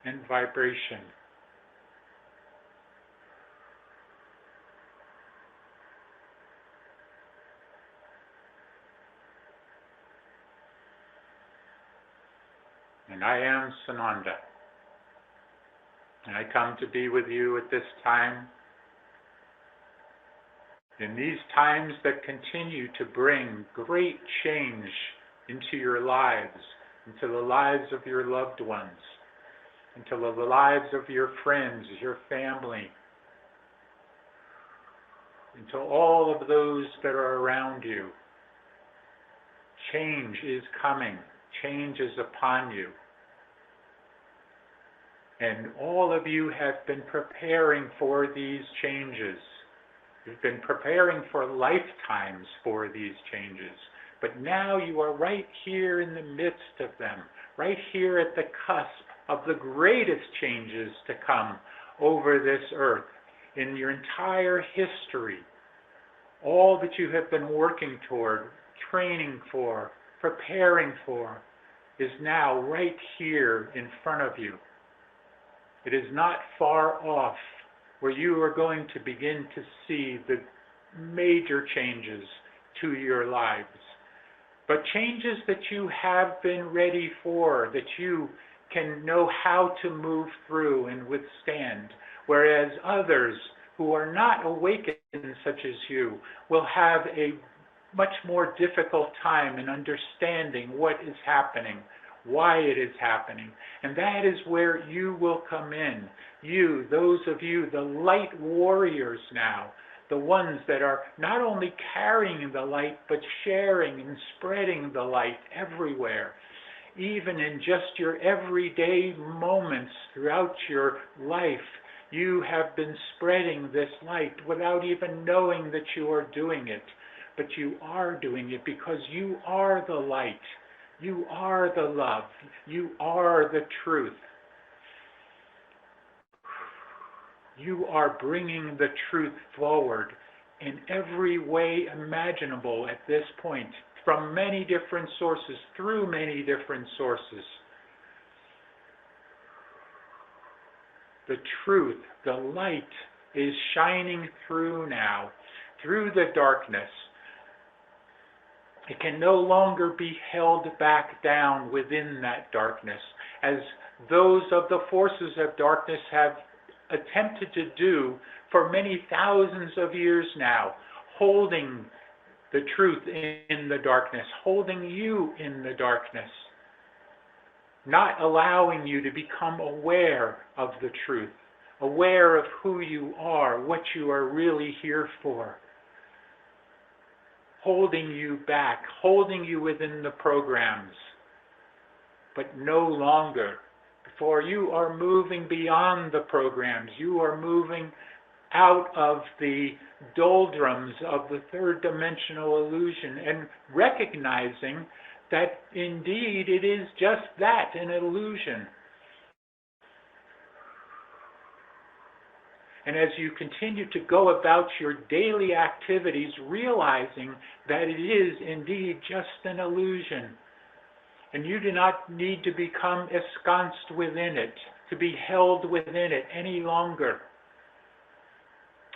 and vibration. And I am Sananda. And I come to be with you at this time, in these times that continue to bring great change into your lives, into the lives of your loved ones, into the lives of your friends, your family, into all of those that are around you. Change is coming. Change is upon you. And all of you have been preparing for these changes. You've been preparing for lifetimes for these changes. But now you are right here in the midst of them, right here at the cusp of the greatest changes to come over this earth in your entire history. All that you have been working toward, training for, preparing for, is now right here in front of you. It is not far off where you are going to begin to see the major changes to your lives. But changes that you have been ready for, that you can know how to move through and withstand, whereas others who are not awakened such as you will have a much more difficult time in understanding what is happening, why it is happening. And that is where you will come in. You, those of you, the light warriors now, the ones that are not only carrying the light, but sharing and spreading the light everywhere. Even in just your everyday moments throughout your life, you have been spreading this light without even knowing that you are doing it. But you are doing it because you are the light. You are the love. You are the truth. You are bringing the truth forward in every way imaginable at this point, from many different sources, through many different sources. The truth, the light, is shining through now, through the darkness. It can no longer be held back down within that darkness, as those of the forces of darkness have attempted to do for many thousands of years now, holding the truth in the darkness, holding you in the darkness, not allowing you to become aware of the truth, aware of who you are, what you are really here for, holding you back, holding you within the programs, but no longer. For you are moving beyond the programs. You are moving out of the doldrums of the third dimensional illusion and recognizing that indeed it is just that, an illusion. And as you continue to go about your daily activities, realizing that it is indeed just an illusion, and you do not need to become ensconced within it, to be held within it any longer.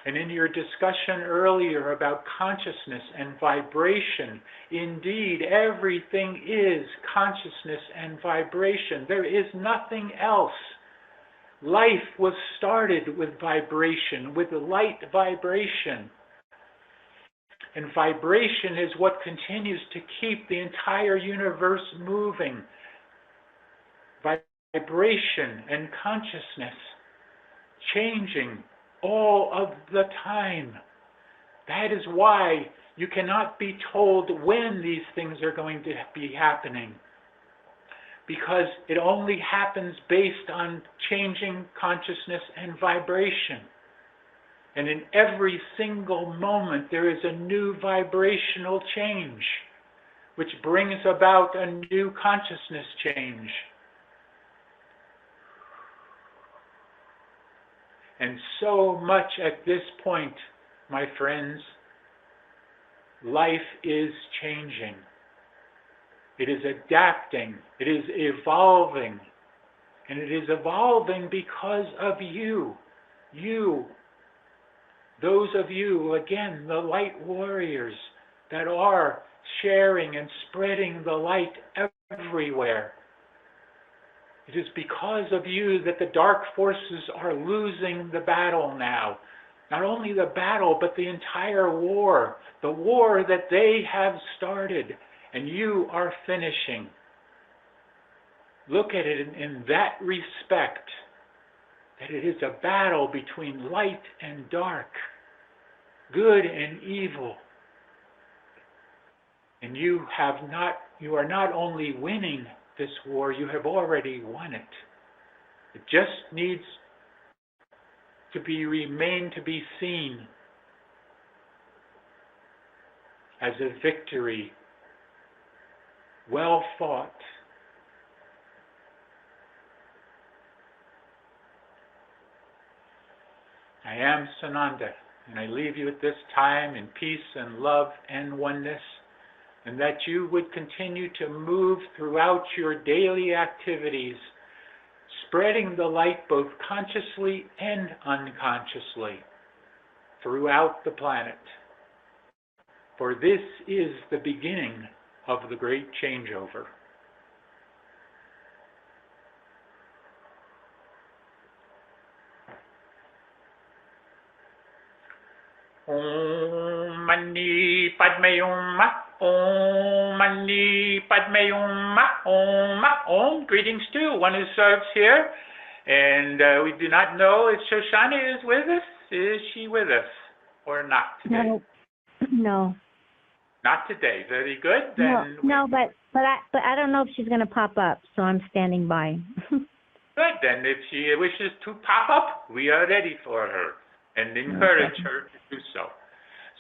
And in your discussion earlier about consciousness and vibration, indeed everything is consciousness and vibration. There is nothing else. Life was started with vibration, with light vibration. And vibration is what continues to keep the entire universe moving. Vibration and consciousness changing all of the time. That is why you cannot be told when these things are going to be happening, because it only happens based on changing consciousness and vibration. And in every single moment, there is a new vibrational change, which brings about a new consciousness change. And so much at this point, my friends, life is changing. It is adapting. It is evolving. And it is evolving because of you. You. Those of you, again, the light warriors that are sharing and spreading the light everywhere. It is because of you that the dark forces are losing the battle now. Not only the battle, but the entire war. The war that they have started, and you are finishing. Look at it in that respect, that it is a battle between light and dark, good and evil. And you are not only winning this war, you have already won it. It just needs to remain to be seen as a victory, well fought. I am Sananda, and I leave you at this time in peace and love and oneness, and that you would continue to move throughout your daily activities, spreading the light both consciously and unconsciously throughout the planet. For this is the beginning of the great changeover. Om Mani Padme Hum, Om Mani Padme Hum, Om, Om. Greetings to one who serves here. And we do not know if Shoshana is with us. Is she with us or not today? No. No. Not today. Very good. Then but I don't know if she's going to pop up, so I'm standing by. Good. Then if she wishes to pop up, we are ready for her and encourage her to do so.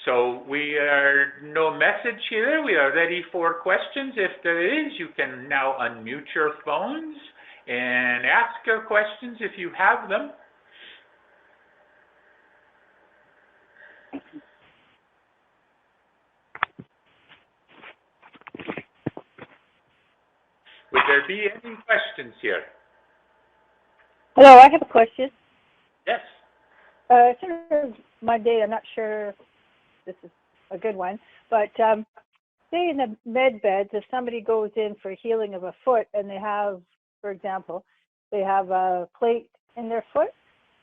So we are no message here. We are ready for questions. If there is, you can now unmute your phones and ask your questions if you have them. Would there be any questions here? Hello, I have a question. Yes. Sort of my day, I'm not sure this is a good one, but say in the med beds, if somebody goes in for healing of a foot and they have, for example, they have a plate in their foot,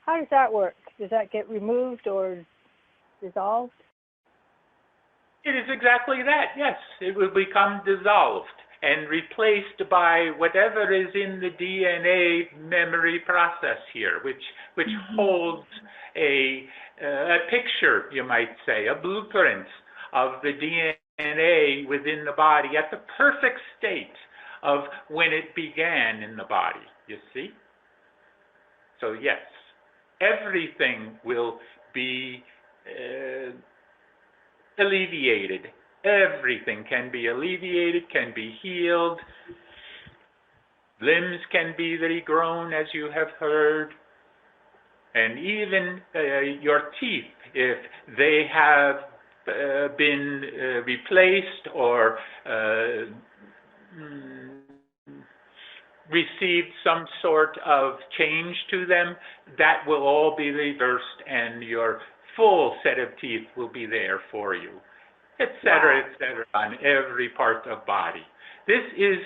how does that work? Does that get removed or dissolved? It is exactly that, yes. It will become dissolved and replaced by whatever is in the DNA memory process here, which holds a picture, you might say, a blueprint of the DNA within the body at the perfect state of when it began in the body, you see? So yes, everything will be alleviated. Everything can be alleviated, can be healed. Limbs can be regrown, as you have heard. And even your teeth, if they have been replaced or received some sort of change to them, that will all be reversed and your full set of teeth will be there for you, etc., on every part of body. This is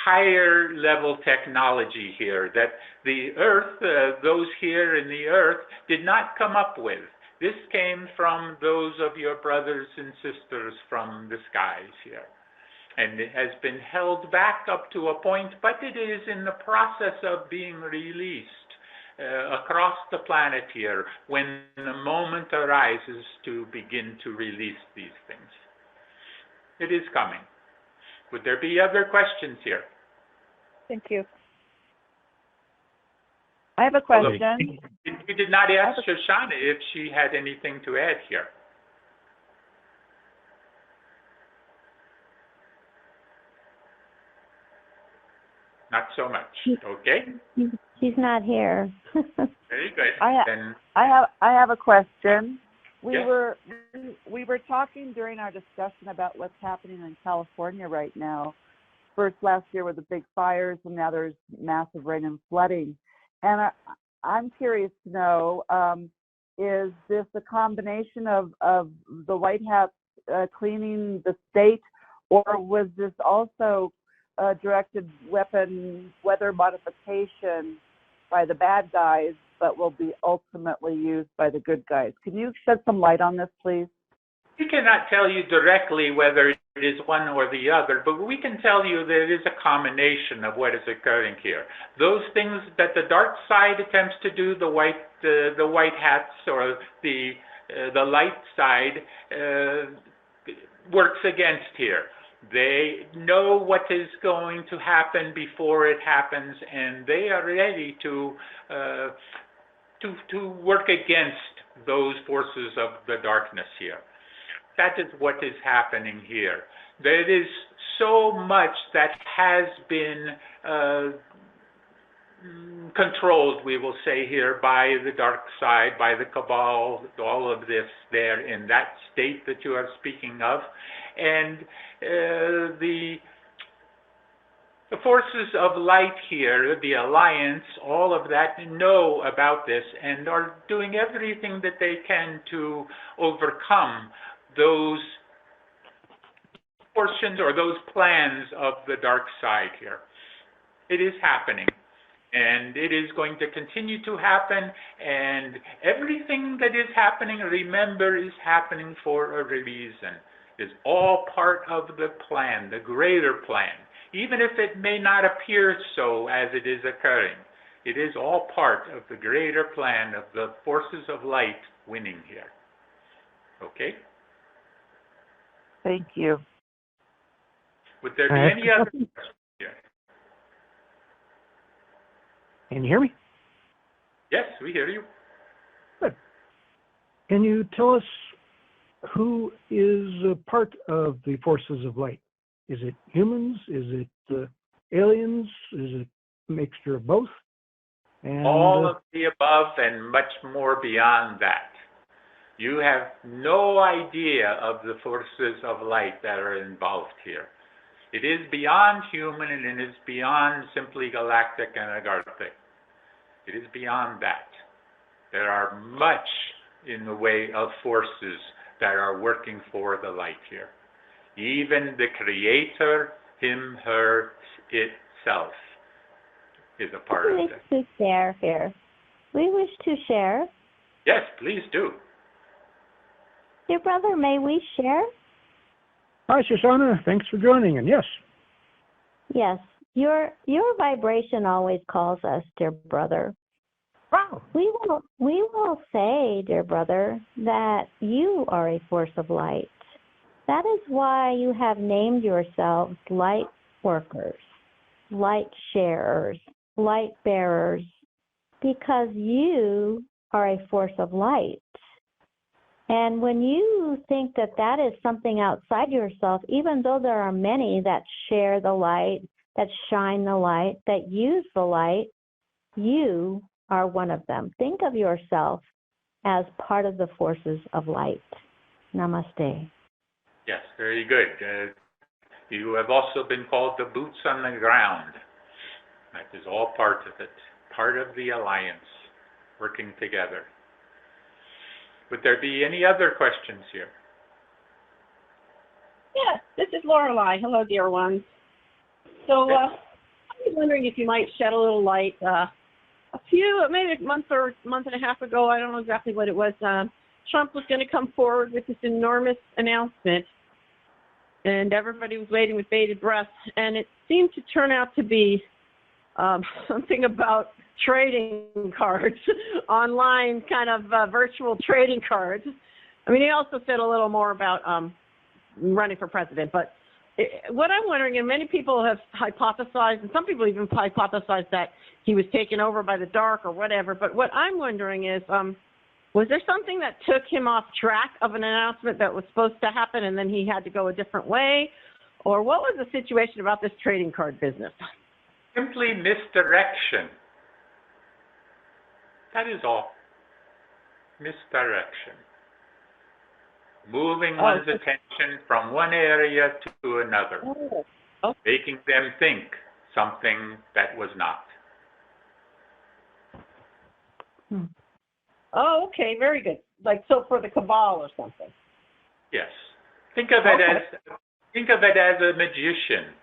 higher level technology here that the earth, those here in the earth, did not come up with. This came from those of your brothers and sisters from the skies here. And it has been held back up to a point, but it is in the process of being released across the planet here when the moment arises to begin to release these things. It is coming. Would there be other questions here? Thank you. I have a question. You did not ask Shoshana if she had anything to add here. Not so much. Okay. She's not here. Very good. I have a question. We Yes. were talking during our discussion about what's happening in California right now, first last year with the big fires, and now there's massive rain and flooding. And I'm curious to know, is this a combination of the White Hats cleaning the state, or was this also directed weapon weather modification by the bad guys, but will be ultimately used by the good guys? Can you shed some light on this, please? We cannot tell you directly whether it is one or the other, but we can tell you that it is a combination of what is occurring here. Those things that the dark side attempts to do, the white hats or the light side works against here. They know what is going to happen before it happens, and they are ready to work against those forces of the darkness here. That is what is happening here. There is so much that has been controlled, we will say here, by the dark side, by the cabal, all of this there in that state that you are speaking of. And the forces of light here, the Alliance, all of that know about this and are doing everything that they can to overcome those portions or those plans of the dark side here. It is happening, and it is going to continue to happen, and everything that is happening, remember, is happening for a reason. It is all part of the plan, the greater plan, even if it may not appear so as it is occurring. It is all part of the greater plan of the forces of light winning here. Okay? Thank you. Would there be any other questions here? Can you hear me? Yes, we hear you. Good. Can you tell us who is a part of the forces of light? Is it humans? Is it aliens? Is it a mixture of both? And all of the above and much more beyond that. You have no idea of the forces of light that are involved here. It is beyond human, and it is beyond simply galactic and agarthic. It is beyond that. There are much in the way of forces that are working for the light here. Even the Creator, him, her, itself, is a part of it. We wish to share here. We wish to share. Yes, please do. Dear brother, may we share? hi, Susanna. Thanks for joining. And yes, Yes. Your vibration always calls us, dear brother. wow. We will say, dear brother, that you are a force of light. That is why you have named yourselves light workers, light sharers, light bearers, because you are a force of light. And when you think that that is something outside yourself, even though there are many that share the light, that shine the light, that use the light, you are one of them. Think of yourself as part of the forces of light. Namaste. Yes, very good. You have also been called the boots on the ground. That is all part of it, part of the alliance, working together. Would there be any other questions here? Yes, this is Lorelei. Hello, dear ones. So I was wondering if you might shed a little light. Maybe a month or month and a half ago, I don't know exactly what it was, Trump was going to come forward with this enormous announcement, and everybody was waiting with bated breath, and it seemed to turn out to be something about trading cards, online kind of virtual trading cards. I mean, he also said a little more about running for president, but what I'm wondering, and many people have hypothesized, and some people even hypothesized that he was taken over by the dark or whatever, but what I'm wondering is, was there something that took him off track of an announcement that was supposed to happen and then he had to go a different way? Or what was the situation about this trading card business? Simply misdirection. That is all. Misdirection. Moving one's attention from one area to another. Oh. making them think something that was not. Oh, okay, very good. Like, so for the cabal or something. Yes. Think of it as a magician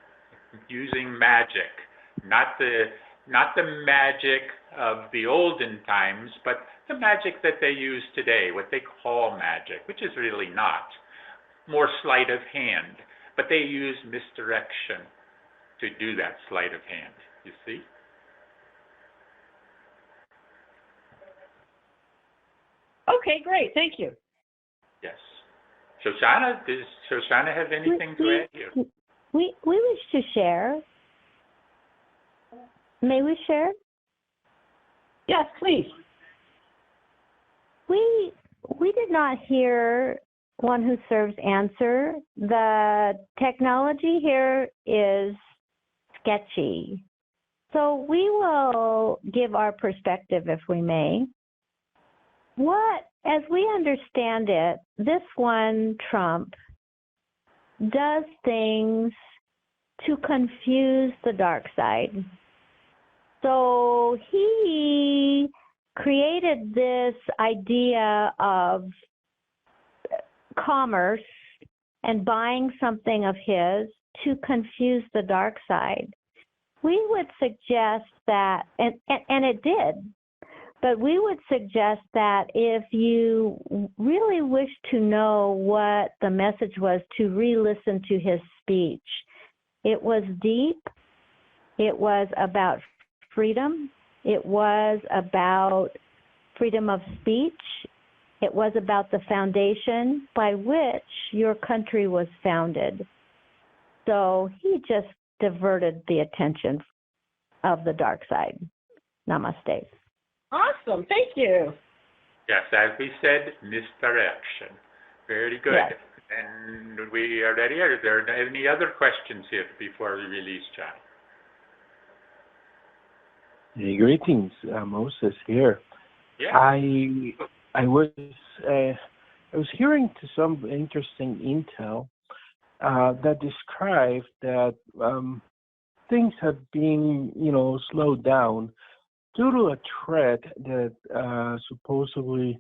using magic, not the magic of the olden times, but the magic that they use today, what they call magic, which is really not. More sleight of hand, but they use misdirection to do that sleight of hand, you see? Okay, great. Thank you. Yes. Shoshana, does Shoshana have anything to add here? We wish to share. May we share? Yes, please. We did not hear one who serves answer. The technology here is sketchy. So we will give our perspective if we may. As we understand it, this one, Trump, does things to confuse the dark side. So he created this idea of commerce and buying something of his to confuse the dark side. We would suggest that, and it did, but we would suggest that if you really wish to know what the message was, to re-listen to his speech. It was deep. It was about freedom. It was about freedom of speech. It was about the foundation by which your country was founded. So he just diverted the attention of the dark side. Namaste. Awesome. Thank you. Yes, as we said, misdirection. Very good. Yes. And we are ready. Are there any other questions here before we release John? Hey, greetings, Moses here. Yeah. I was hearing to some interesting intel that described that things have been, slowed down due to a threat that supposedly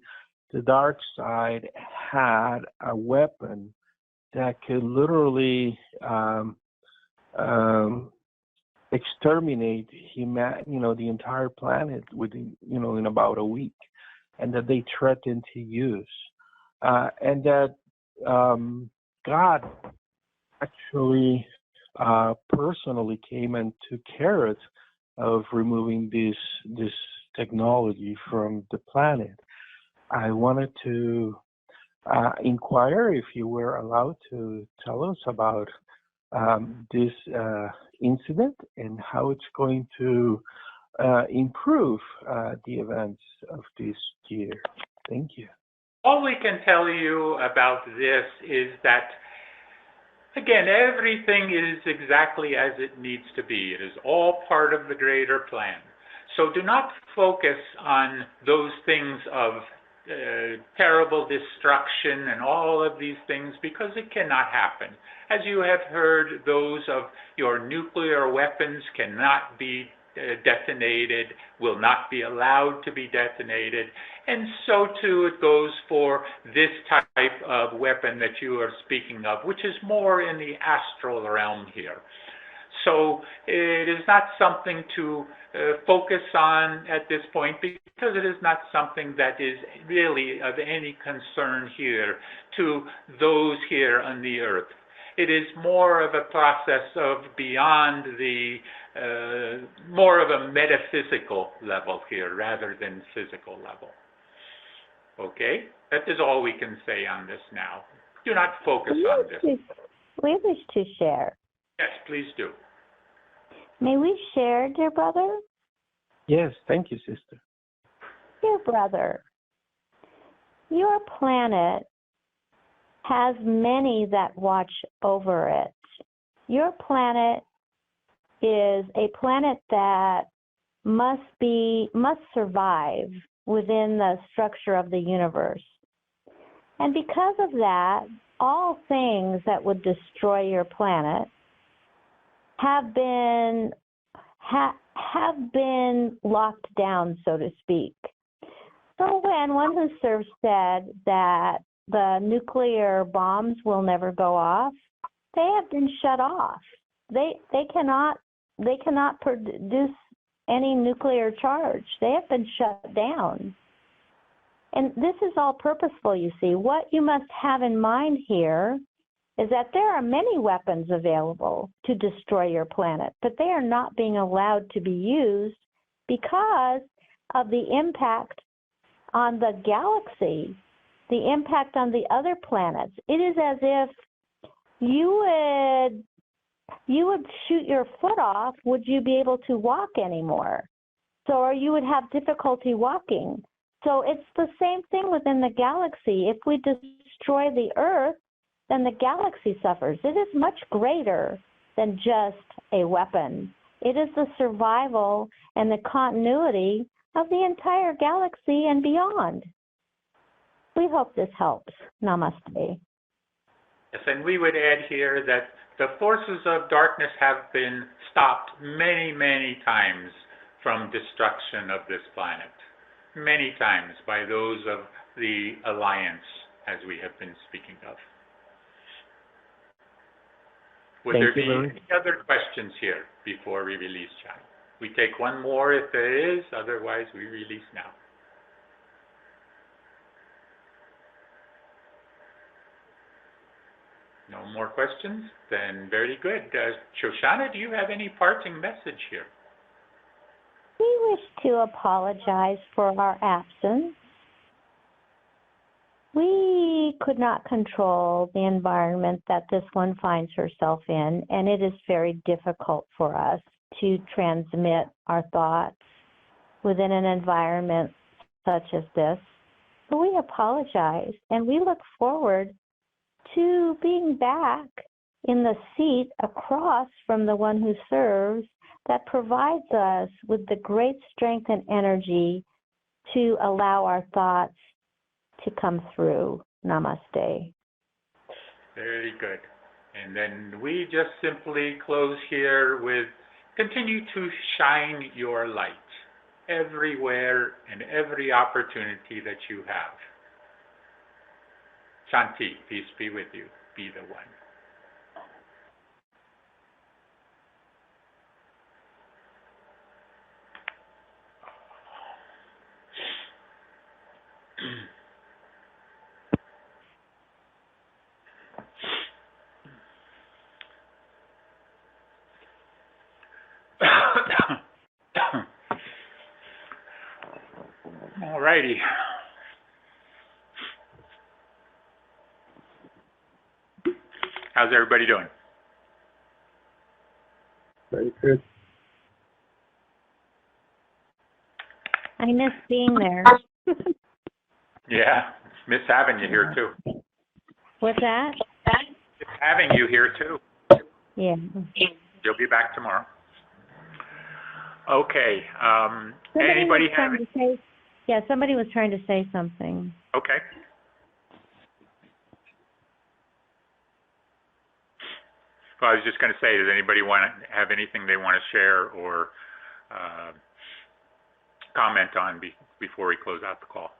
the dark side had a weapon that could literally exterminate the entire planet within, in about a week, and that they threatened to use, and that God actually personally came and took care of removing this technology from the planet. I wanted to inquire if you were allowed to tell us about this incident and how it's going to improve the events of this year. Thank you. All we can tell you about this is that, again, everything is exactly as it needs to be. It is all part of the greater plan. So do not focus on those things of terrible destruction and all of these things, because it cannot happen. As you have heard, those of your nuclear weapons cannot be detonated, will not be allowed to be detonated, and so too it goes for this type of weapon that you are speaking of, which is more in the astral realm here. So it is not something to focus on at this point, because it is not something that is really of any concern here to those here on the earth. It is more of a process of beyond the, more of a metaphysical level here rather than physical level. Okay? That is all we can say on this now. Do not focus on this. We wish to share. Yes, please do. May we share, dear brother? Yes, thank you, sister. Dear brother, your planet has many that watch over it. Your planet is a planet that must survive within the structure of the universe. And because of that, all things that would destroy your planet have been locked down, so to speak. So when one who served said that the nuclear bombs will never go off, they have been shut off. They cannot produce any nuclear charge. They have been shut down. And this is all purposeful, you see. What you must have in mind here is that there are many weapons available to destroy your planet, but they are not being allowed to be used because of the impact on the galaxy, the impact on the other planets. It is as if you would shoot your foot off. Would you be able to walk anymore? So, or you would have difficulty walking. So it's the same thing within the galaxy. If we destroy the Earth, then the galaxy suffers. It is much greater than just a weapon. It is the survival and the continuity of the entire galaxy and beyond. We hope this helps. Namaste. Yes, and we would add here that the forces of darkness have been stopped many, many times from destruction of this planet. Many times by those of the Alliance, as we have been speaking of. Would there be any other questions here before we release channel? We take one more if there is, otherwise we release now. No more questions? Then very good. Shoshana, do you have any parting message here? We wish to apologize for our absence. We could not control the environment that this one finds herself in, and it is very difficult for us to transmit our thoughts within an environment such as this. So we apologize, and we look forward to being back in the seat across from the one who serves that provides us with the great strength and energy to allow our thoughts to come through. Namaste. Very good. And then we just simply close here with continue to shine your light everywhere and every opportunity that you have. Shanti, peace be with you. Be the one. All righty. How's everybody doing? Very good. I miss being there. Yeah, miss having you here too. What's that? Miss having you here too. Yeah. You'll be back tomorrow. Okay. Somebody Anybody was trying to say something. Okay. Well, I was just going to say, does anybody have anything they want to share or comment on before we close out the call?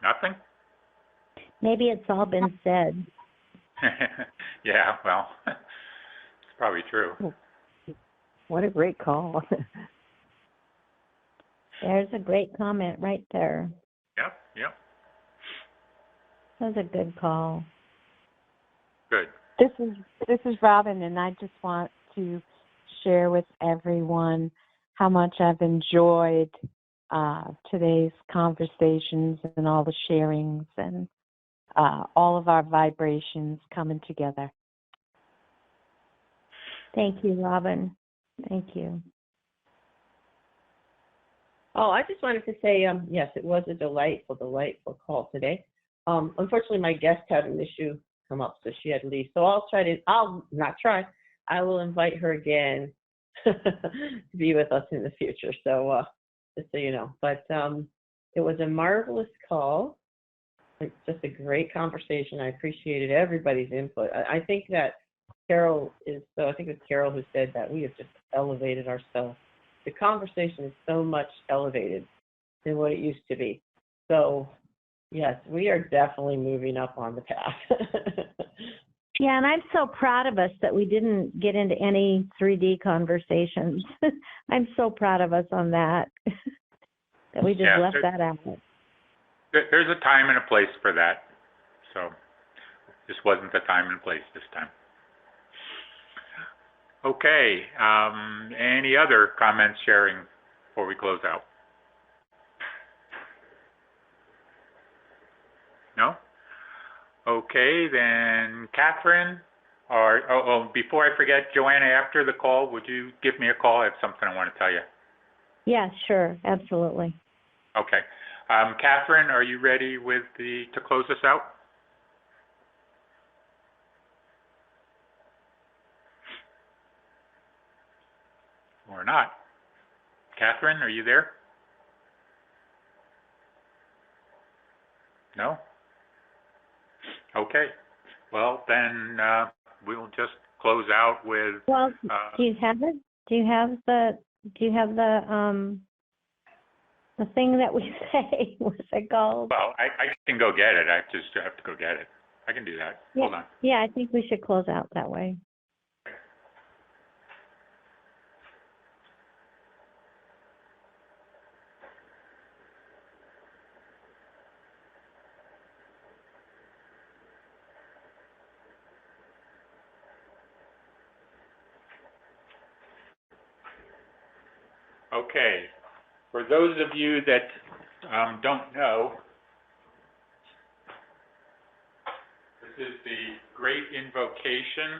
Nothing? Maybe it's all been said. Yeah, well, it's probably true. What a great call. There's a great comment right there. Yep. That was a good call. Good. This is Robin, and I just want to share with everyone how much I've enjoyed today's conversations and all the sharings and all of our vibrations coming together. Thank you, Robin. Thank you. Oh, I just wanted to say, yes, it was a delightful call today. Unfortunately, my guest had an issue come up, so she had to leave. So I will invite her again to be with us in the future. So just so you know. But It was a marvelous call. It's just a great conversation. I appreciated everybody's input. I think that I think it's Carol who said that we have just elevated ourselves. The conversation is so much elevated than what it used to be. So, yes, we are definitely moving up on the path. Yeah, and I'm so proud of us that we didn't get into any 3D conversations. I'm so proud of us on that, that we just left that out. There's a time and a place for that. So this wasn't the time and place this time. Okay, any other comments, sharing before we close out? No? Okay, then Catherine, before I forget, Joanna, after the call, would you give me a call? I have something I want to tell you. Yeah, sure, absolutely. Okay. Catherine, are you ready to close us out? Or not? Catherine, are you there? No? Okay. Well, then we'll just close out with. Well, do you have it? Do you have the thing that we say? What's it called? Well, I can go get it. I just have to go get it. I can do that. Yeah. Hold on. Yeah, I think we should close out that way. Okay. For those of you that don't know, this is the Great Invocation,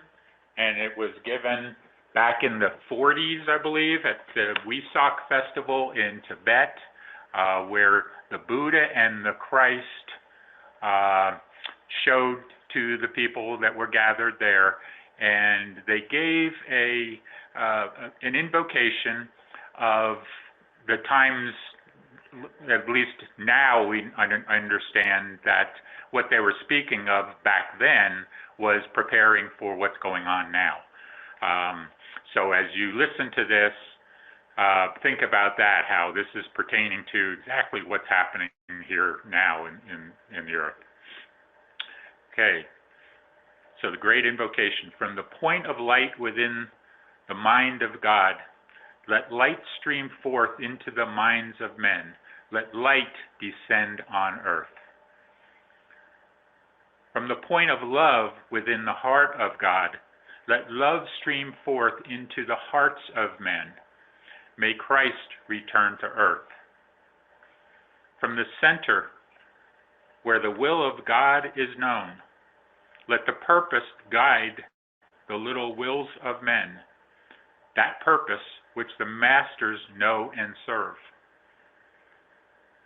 and it was given back in the 40s, I believe, at the Wesak Festival in Tibet, where the Buddha and the Christ showed to the people that were gathered there, and they gave an invocation of the times. At least now I understand that what they were speaking of back then was preparing for what's going on now. So as you listen to this, think about that, how this is pertaining to exactly what's happening here now in the earth. Okay, so the Great Invocation. From the point of light within the mind of God, let light stream forth into the minds of men. Let light descend on earth. From the point of love within the heart of God, let love stream forth into the hearts of men. May Christ return to earth. From the center, where the will of God is known, let the purpose guide the little wills of men, that purpose which the masters know and serve.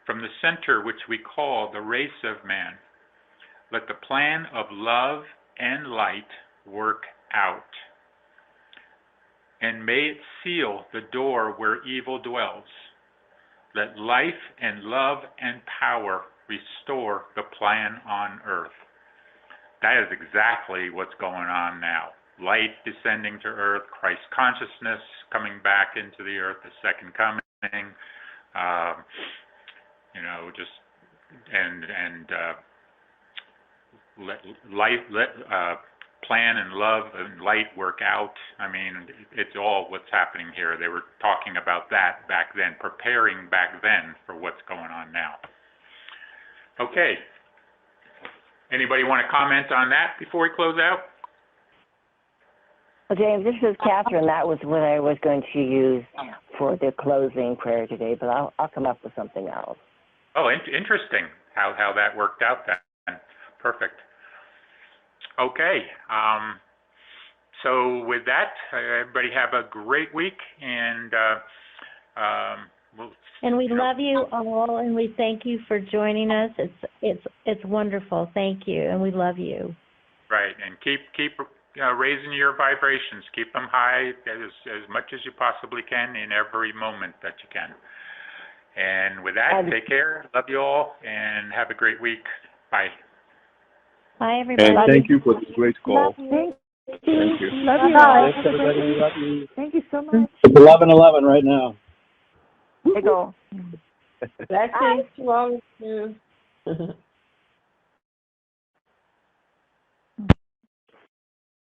From the center which we call the race of man, let the plan of love and light work out. And may it seal the door where evil dwells. Let life and love and power restore the plan on earth. That is exactly what's going on now. Light descending to earth, Christ consciousness coming back into the earth, the second coming, let plan and love and light work out. I mean, it's all what's happening here. They were talking about that back then, preparing back then for what's going on now. Okay. Anybody want to comment on that before we close out? Well, James, this is Catherine. That was what I was going to use for the closing prayer today, but I'll come up with something else. Oh, interesting how that worked out then. Perfect. Okay. So with that, everybody have a great week, and we love you all, and we thank you for joining us. It's wonderful. Thank you, and we love you. Right, and keep raising your vibrations. Keep them high as much as you possibly can in every moment that you can. And with that, take care. Love you all, and have a great week. Bye. Bye, everybody. And thank you for this great call. Thank Thank you. Love you. Thanks, everybody. Love you. Thank you so much. It's 11:11 right now. Hey, go. Blessings to all of you.